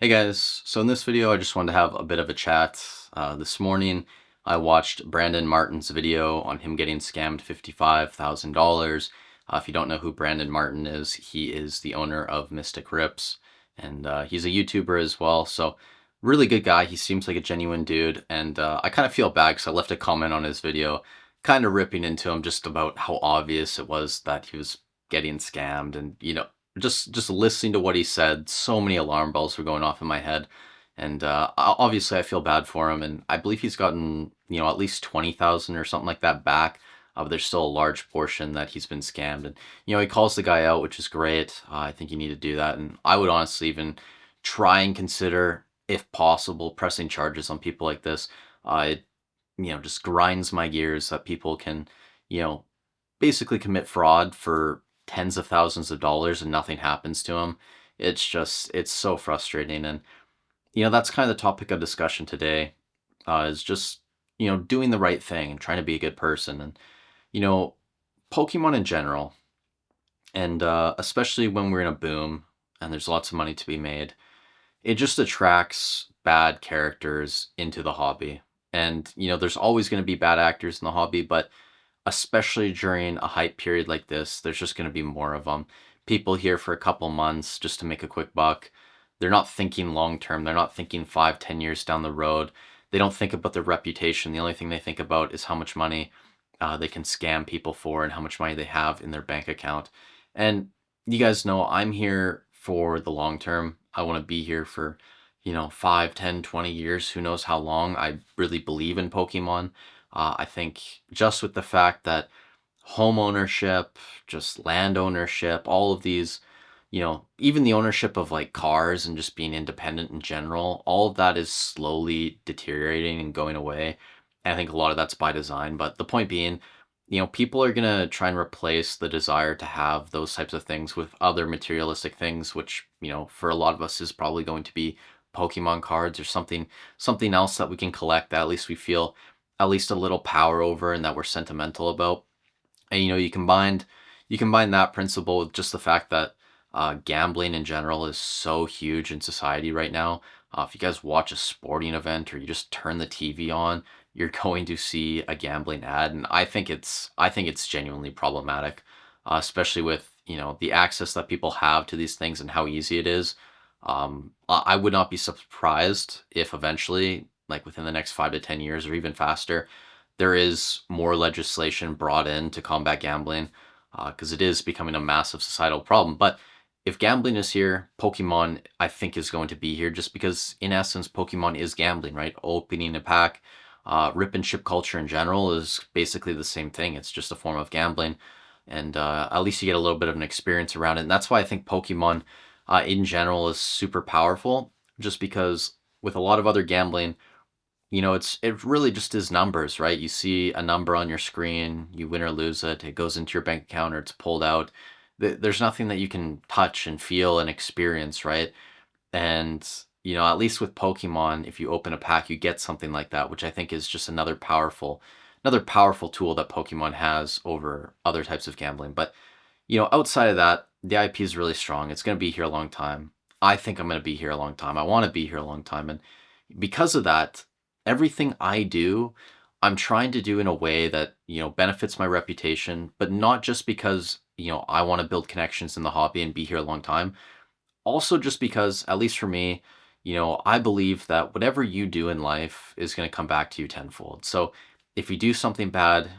Hey guys, so in this video I just wanted to have a bit of a chat. This morning I watched Brandon Martin's video on him getting scammed $55,000. If you don't know who Brandon Martin is, he is the owner of Mystic Rips, and he's a YouTuber as well, so really good guy. He seems like a genuine dude, and I kind of feel bad because I left a comment on his video kind of ripping into him just about how obvious it was that he was getting scammed, and just listening to what he said, so many alarm bells were going off in my head. And obviously, I feel bad for him, and I believe he's gotten at least 20,000 or something like that back. But there's still a large portion that he's been scammed, and he calls the guy out, which is great. I think you need to do that, and I would honestly even try and consider, if possible, pressing charges on people like this. It just grinds my gears that people can you know basically commit fraud for tens of thousands of dollars and nothing happens to them. It's so frustrating. And, that's kind of the topic of discussion today, is just, doing the right thing and trying to be a good person. And, you know, Pokemon in general, and especially when we're in a boom and there's lots of money to be made, it just attracts bad characters into the hobby. And, there's always going to be bad actors in the hobby, but especially during a hype period like this, there's just going to be more of them. People here for a couple months just to make a quick buck. They're not thinking long term. They're not thinking 5, 10 years down the road. They don't think about their reputation. The only thing they think about is how much money they can scam people for and how much money they have in their bank account. And you guys know I'm here for the long term. I want to be here for, 5, 10, 20 years. Who knows how long. I really believe in Pokemon. I think just with the fact that home ownership, just land ownership, all of these, even the ownership of like cars and just being independent in general, all of that is slowly deteriorating and going away. And I think a lot of that's by design. But the point being, people are going to try and replace the desire to have those types of things with other materialistic things, which, for a lot of us is probably going to be Pokemon cards or something else that we can collect that at least we feel at least a little power over and that we're sentimental about. And you combine that principle with just the fact that gambling in general is so huge in society right now. If you guys watch a sporting event or you just turn the TV on, you're going to see a gambling ad, and I think it's genuinely problematic, especially with the access that people have to these things and how easy it is. I would not be surprised if eventually, like within the next 5 to 10 years or even faster, there is more legislation brought in to combat gambling, because it is becoming a massive societal problem. But if gambling is here, Pokemon, I think, is going to be here just because, in essence, Pokemon is gambling, right? Opening a pack, rip and ship culture in general is basically the same thing. It's just a form of gambling. And at least you get a little bit of an experience around it. And that's why I think Pokemon in general is super powerful, just because with a lot of other gambling, it really just is numbers, right? You see a number on your screen, you win or lose it, it goes into your bank account or it's pulled out. There's nothing that you can touch and feel and experience, right? And at least with Pokemon, if you open a pack, you get something like that, which I think is just another powerful tool that Pokemon has over other types of gambling. But outside of that, the IP is really strong. It's going to be here a long time. I think I'm going to be here a long time. I want to be here a long time, and because of that, everything I do, I'm trying to do in a way that, benefits my reputation, but not just because, I want to build connections in the hobby and be here a long time. Also, just because, at least for me, I believe that whatever you do in life is going to come back to you tenfold. So if you do something bad,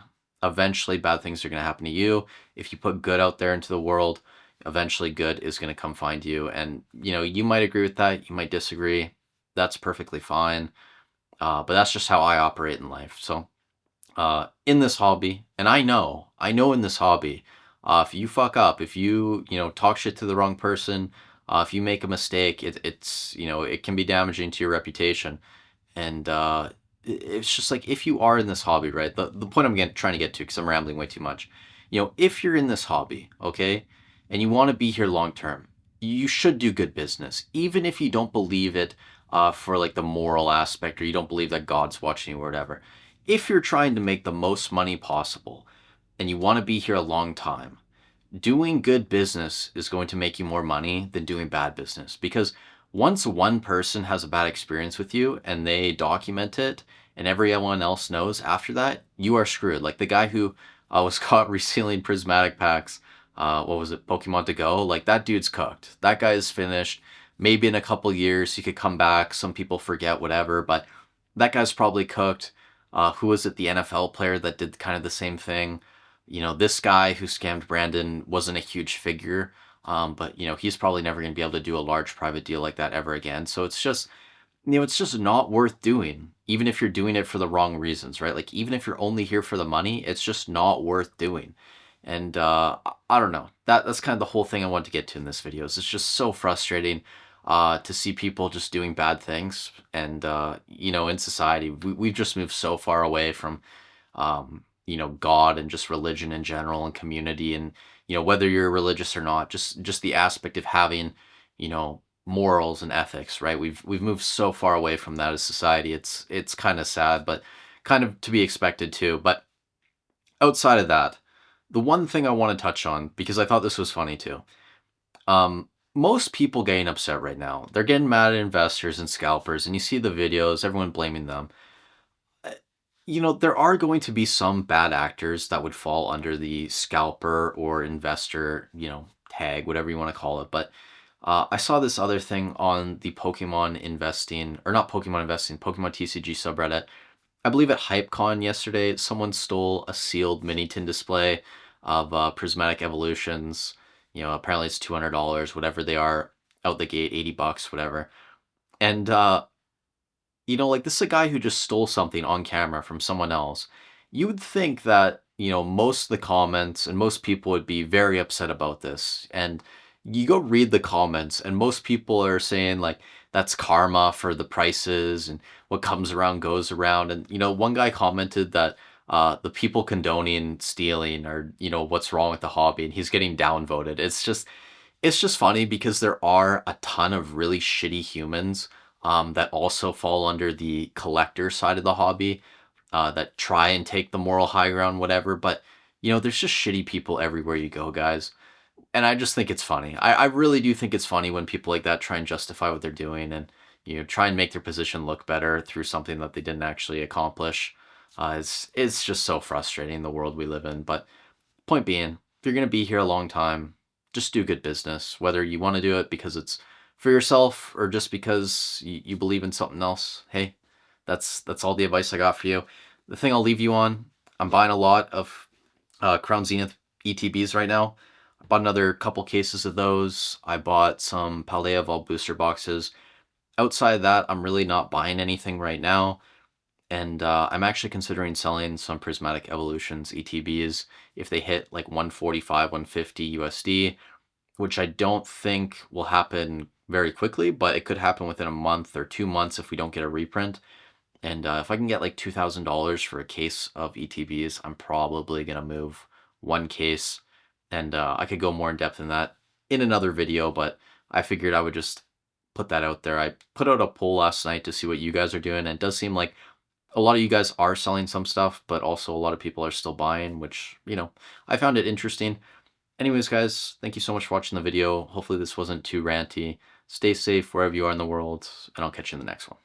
eventually bad things are going to happen to you. If you put good out there into the world, eventually good is going to come find you. And, you might agree with that, you might disagree. That's perfectly fine. But that's just how I operate in life. So, in this hobby, and I know in this hobby, if you fuck up, if you talk shit to the wrong person, if you make a mistake, it can be damaging to your reputation. And it's just like, if you are in this hobby, right? The point trying to get to, because I'm rambling way too much. If you're in this hobby, okay, and you want to be here long term, you should do good business, even if you don't believe it, for like the moral aspect, or you don't believe that God's watching you or whatever. If you're trying to make the most money possible and you want to be here a long time, doing good business is going to make you more money than doing bad business. Because once one person has a bad experience with you and they document it and everyone else knows after that, you are screwed. Like the guy who was caught reselling prismatic packs, what was it, Pokemon to go? Like that dude's cooked. That guy is finished. Maybe in a couple years he could come back. Some people forget, whatever, but that guy's probably cooked. Who was it? The NFL player that did kind of the same thing. This guy who scammed Brandon wasn't a huge figure, but he's probably never going to be able to do a large private deal like that ever again. So it's just not worth doing, even if you're doing it for the wrong reasons, right? Like even if you're only here for the money, it's just not worth doing. And I don't know. That's kind of the whole thing I wanted to get to in this video. Is it's just so frustrating to see people just doing bad things, and in society, we've just moved so far away from God and just religion in general and community, and whether you're religious or not, just the aspect of having morals and ethics, right? We've moved so far away from that as society. It's kind of sad, but kind of to be expected too. But outside of that, the one thing I want to touch on, because I thought this was funny too. Most people getting upset right now, they're getting mad at investors and scalpers, and you see the videos, everyone blaming them. There are going to be some bad actors that would fall under the scalper or investor, tag, whatever you want to call it. But I saw this other thing on the Pokemon investing, or not Pokemon investing, Pokemon TCG subreddit. I believe at HypeCon yesterday, someone stole a sealed mini tin display of Prismatic Evolutions. Apparently it's $200, whatever they are out the gate, $80, whatever. And like this is a guy who just stole something on camera from someone else. You would think that, most of the comments and most people would be very upset about this. And you go read the comments and most people are saying like that's karma for the prices and what comes around goes around. And, one guy commented that the people condoning stealing are, what's wrong with the hobby, and he's getting downvoted. It's just funny because there are a ton of really shitty humans that also fall under the collector side of the hobby, that try and take the moral high ground, whatever. But, there's just shitty people everywhere you go, guys. And I just think it's funny. I really do think it's funny when people like that try and justify what they're doing and, try and make their position look better through something that they didn't actually accomplish. It's just so frustrating, the world we live in. But point being, if you're going to be here a long time, just do good business, whether you want to do it because it's for yourself or just because you believe in something else. Hey, that's all the advice I got for you. The thing I'll leave you on, I'm buying a lot of Crown Zenith ETBs right now. I bought another couple cases of those. I bought some Paldea Vault booster boxes. Outside of that, I'm really not buying anything right now. And I'm actually considering selling some Prismatic Evolutions ETBs if they hit like 145, 150 USD, which I don't think will happen very quickly, but it could happen within a month or 2 months if we don't get a reprint. And if I can get like $2,000 for a case of ETBs, I'm probably going to move one case. And I could go more in depth in that in another video, but I figured I would just put that out there. I put out a poll last night to see what you guys are doing, and it does seem like a lot of you guys are selling some stuff, but also a lot of people are still buying, which, I found it interesting. Anyways, guys, thank you so much for watching the video. Hopefully this wasn't too ranty. Stay safe wherever you are in the world, and I'll catch you in the next one.